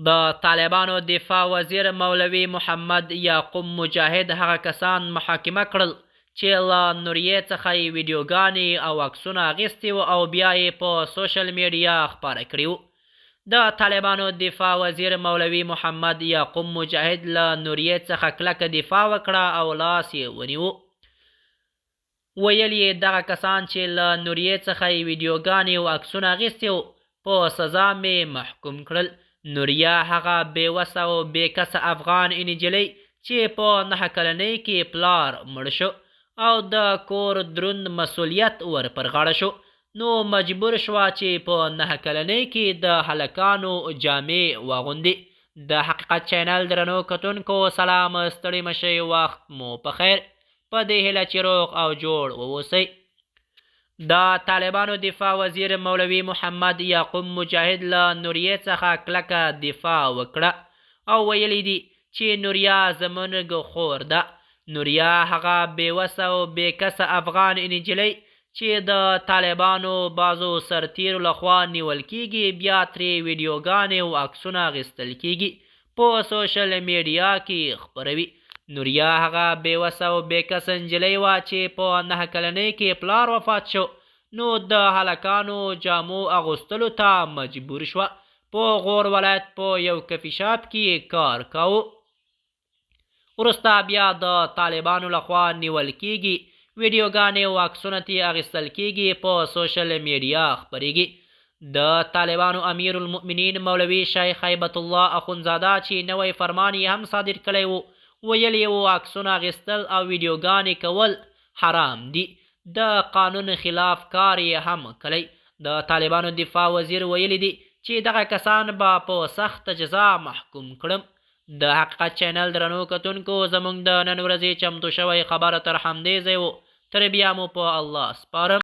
د طالبانو دفاع وزیر مولوي محمد یعقوب مجاهد هغه کسان محاکمه کړل چې له نوریې څخه یې ویډیوګانې او عکسونه اخیستي وو او بیا یې په سوشل میډیا خپاره کړي وو. د طالبانو دفاع وزیر مولوي محمد یعقوب مجاهد له نوریې څخه کلکه دفاع وکړه او لاس یې ونیو. ویل یې دغه کسان چې له نوریې څخه یې ویډیوګانې او عکسونه اخیستي وو په سزا مې محکوم کړل. نوریه هغه بېوسه او بېکسه افغان نجلۍ چې په 9 کلنۍ کې پلار مړ شو او د کور دروند مسؤلیت ور پر غاړه شو، نو مجبور شوه چې په 9 کلنۍ کې د هلکانو جامې واغوندي. د حقیقت چینل درنو کتونکو سلام، ستړي مشئ، وخت مو په خیر. په دې هیله چې روغ او جوړ واوسئ. د طالبانو دفاع وزیر مولوي محمد یعقوب مجاهد له نوریې څخه کلکه دفاع وکړه او ویلی دي چې نوریه زموږ خور ده. نوریه هغه بېوسه او بېکسه افغان نجلۍ چې د طالبانو بعضو سرتیرو لخوا نیول کیږي، بیا ترې ویډیوګانې او عکسونه اخیستل کیږي، په سوشل میډیا کې خپروي. نوریه هغه بېوسه او بېکسه نجلۍ وه چې په 9 کلنۍ کې پلار وفات شو، نو د هلکانو جامو اغوستلو ته مجبور شوه. په غور ولایت په یو کفي شاپ کې کار کاوه. وروسته بیا د طالبانو لخوا نیول کیږي، ویډیوګانې او عکسونه ترې اخیستل کیږي، په سوشل میډیا خپریږي. د طالبانو امیر المؤمنین مولوي شیخ هیبت الله اخونزاده چې نوی فرمان یې هم صادر کړی و، ویلی و عکسونه اخیستل او ویډیوګانې کول حرام دي، د قانون خلاف کار یې هم کړی. د طالبانو دفاع وزیر ویلی دی چې دغه کسان به په سخت جزا محکوم کړم. د حقیقت چینل درنو کتونکو زموږ د نن ورځې چمتو شوی خبر تر همدې ځای و. تر بیا مو په الله سپارم.